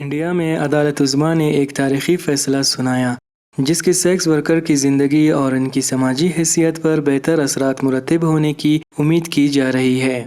India میں عدالت عظمیٰ نے ایک تاریخی فیصلہ سنایا جس کے سیکس ورکر کی زندگی اور ان کی سماجی حیثیت پر بہتر اثرات مرتب ہونے کی امید کی جا رہی ہے۔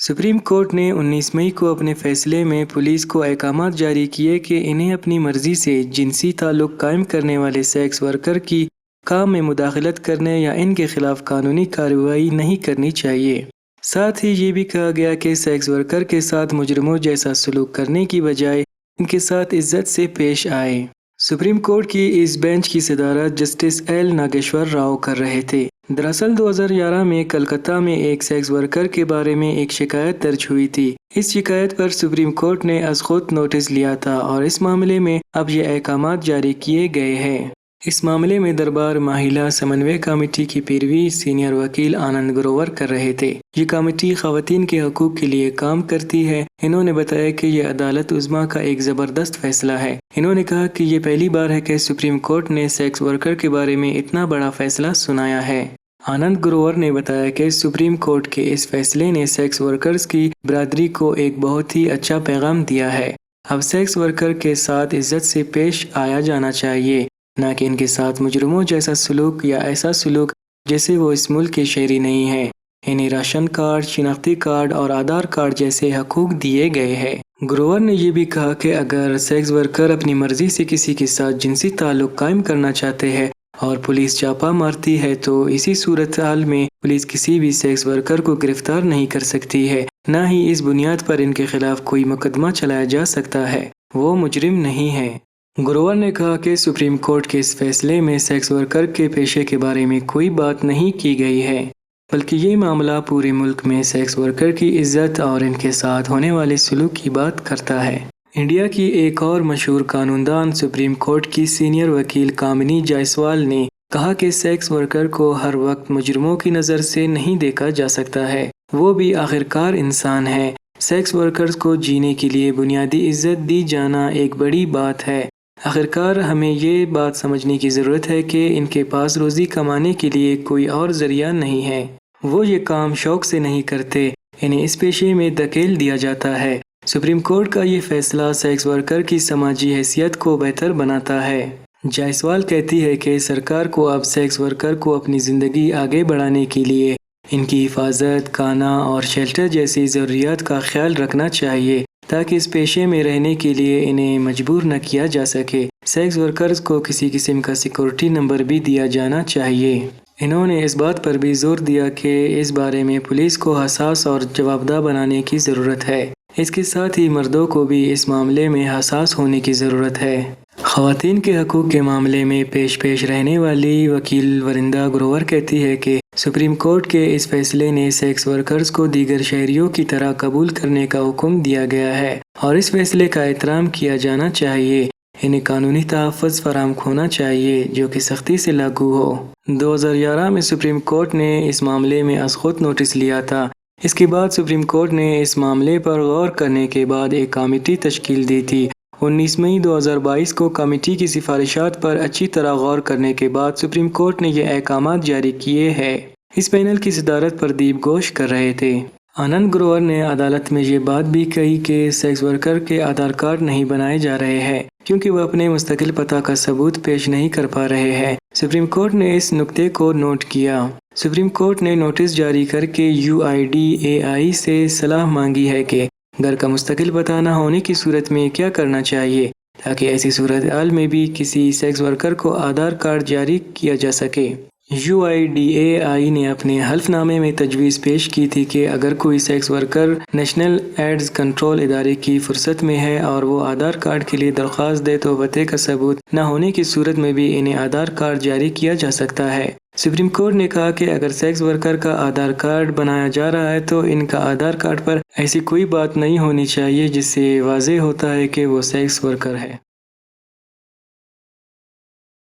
سپریم کورٹ نے 19 مئی کو اپنے فیصلے میں پولیس کو احکامات جاری کیے کہ انہیں اپنی مرضی سے جنسی تعلق قائم کرنے والے سیکس ورکر کی کام میں مداخلت کرنے یا ان کے خلاف قانونی کارروائی نہیں کرنی چاہیے۔ ساتھ ہی یہ بھی کہا گیا کہ سیکس ورکر کے ساتھ مجرموں جیسا سلوک کرنے کی بجائے ان کے ساتھ عزت سے پیش آئے۔ سپریم کورٹ کی اس بینچ کی صدارت جسٹس ایل ناگیشور راؤ کر رہے تھے۔ دراصل 2011 میں کلکتہ میں ایک سیکس ورکر کے بارے میں ایک شکایت درج ہوئی تھی۔ اس شکایت پر سپریم کورٹ نے از خود نوٹس لیا تھا اور اس معاملے میں اب یہ احکامات جاری کیے گئے ہیں۔ اس معاملے میں دربار مہیلا سمنوے کمیٹی کی پیروی سینئر وکیل آنند گروور کر رہے تھے۔ یہ کمیٹی خواتین کے حقوق کے لیے کام کرتی ہے۔ انہوں نے بتایا کہ یہ عدالت عظمیٰ کا ایک زبردست فیصلہ ہے۔ انہوں نے کہا کہ یہ پہلی بار ہے کہ سپریم کورٹ نے سیکس ورکر کے بارے میں اتنا بڑا فیصلہ سنایا ہے۔ آنند گروور نے بتایا کہ سپریم کورٹ کے اس فیصلے نے سیکس ورکرز کی برادری کو ایک بہت ہی اچھا پیغام دیا ہے۔ اب سیکس ورکر کے ساتھ عزت سے پیش آیا جانا چاہیے، نہ کہ ان کے ساتھ مجرموں جیسا سلوک یا ایسا سلوک جیسے وہ اس ملک کے شہری نہیں ہیں۔ انہیں راشن کارڈ، شناختی کارڈ اور آدھار کارڈ جیسے حقوق دیے گئے ہیں۔ گروور نے یہ بھی کہا کہ اگر سیکس ورکر اپنی مرضی سے کسی کے ساتھ جنسی تعلق قائم کرنا چاہتے ہیں اور پولیس چھاپا مارتی ہے تو اسی صورتحال میں پولیس کسی بھی سیکس ورکر کو گرفتار نہیں کر سکتی ہے، نہ ہی اس بنیاد پر ان کے خلاف کوئی مقدمہ چلایا جا سکتا ہے۔ وہ مجرم نہیں ہے۔ گروور نے کہا کہ سپریم کورٹ کے اس فیصلے میں سیکس ورکر کے پیشے کے بارے میں کوئی بات نہیں کی گئی ہے، بلکہ یہ معاملہ پورے ملک میں سیکس ورکر کی عزت اور ان کے ساتھ ہونے والے سلوک کی بات کرتا ہے۔ انڈیا کی ایک اور مشہور قانون دان سپریم کورٹ کی سینئر وکیل کامنی جائسوال نے کہا کہ سیکس ورکر کو ہر وقت مجرموں کی نظر سے نہیں دیکھا جا سکتا ہے، وہ بھی آخرکار انسان ہے۔ سیکس ورکرز کو جینے کے لیے بنیادی عزت دی جانا ایک بڑی بات ہے۔ آخرکار ہمیں یہ بات سمجھنے کی ضرورت ہے کہ ان کے پاس روزی کمانے کے لیے کوئی اور ذریعہ نہیں ہے۔ وہ یہ کام شوق سے نہیں کرتے، انہیں اس پیشے میں دھکیل دیا جاتا ہے۔ سپریم کورٹ کا یہ فیصلہ سیکس ورکر کی سماجی حیثیت کو بہتر بناتا ہے۔ جائسوال کہتی ہے کہ سرکار کو اب سیکس ورکر کو اپنی زندگی آگے بڑھانے کے لیے ان کی حفاظت، کھانا اور شیلٹر جیسی ضروریات کا خیال رکھنا چاہیے تاکہ اس پیشے میں رہنے کے لیے انہیں مجبور نہ کیا جا سکے۔ سیکس ورکرز کو کسی قسم کا سیکورٹی نمبر بھی دیا جانا چاہیے۔ انہوں نے اس بات پر بھی زور دیا کہ اس بارے میں پولیس کو حساس اور جوابدہ بنانے کی ضرورت ہے۔ اس کے ساتھ ہی مردوں کو بھی اس معاملے میں حساس ہونے کی ضرورت ہے۔ خواتین کے حقوق کے معاملے میں پیش رہنے والی وکیل ورندا گروور کہتی ہے کہ سپریم کورٹ کے اس فیصلے نے سیکس ورکرز کو دیگر شہریوں کی طرح قبول کرنے کا حکم دیا گیا ہے اور اس فیصلے کا احترام کیا جانا چاہیے۔ انہیں قانونی تحفظ فراہم ہونا چاہیے جو کہ سختی سے لاگو ہو۔ 2011 میں سپریم کورٹ نے اس معاملے میں از خود نوٹس لیا تھا۔ اس کے بعد سپریم کورٹ نے اس معاملے پر غور کرنے کے بعد ایک کمیٹی تشکیل دی تھی۔ 19 مئی 2022 کو کمیٹی کی سفارشات پر اچھی طرح غور کرنے کے بعد سپریم کورٹ نے یہ احکامات جاری کیے ہیں۔ اس پینل کی صدارت پردیپ گھوش کر رہے تھے۔ آنند گروور نے عدالت میں یہ بات بھی کہی کہ سیکس ورکر کے آدھار کارڈ نہیں بنائے جا رہے ہیں کیونکہ وہ اپنے مستقل پتہ کا ثبوت پیش نہیں کر پا رہے ہیں۔ سپریم کورٹ نے اس نکتے کو نوٹ کیا۔ سپریم کورٹ نے نوٹس جاری کر کے UIDAI سے صلاح مانگی ہے کہ گھر کا مستقل پتہ نہ ہونے کی صورت میں کیا کرنا چاہیے تاکہ ایسی صورتحال میں بھی کسی سیکس ورکر کو آدھار کارڈ جاری کیا جا سکے۔ UIDAI نے اپنے حلف نامے میں تجویز پیش کی تھی کہ اگر کوئی sex worker national AIDS control ادارے کی فہرست میں ہے اور وہ آدھار کارڈ کے لیے درخواست دے تو پتے کا ثبوت نہ ہونے کی صورت میں بھی انہیں آدھار کارڈ جاری کیا جا سکتا ہے۔ سپریم کورٹ نے کہا کہ اگر سیکس ورکر کا آدھار کارڈ بنایا جا رہا ہے تو ان کا آدھار کارڈ پر ایسی کوئی بات نہیں ہونی چاہیے جس سے واضح ہوتا ہے کہ وہ سیکس ورکر ہے۔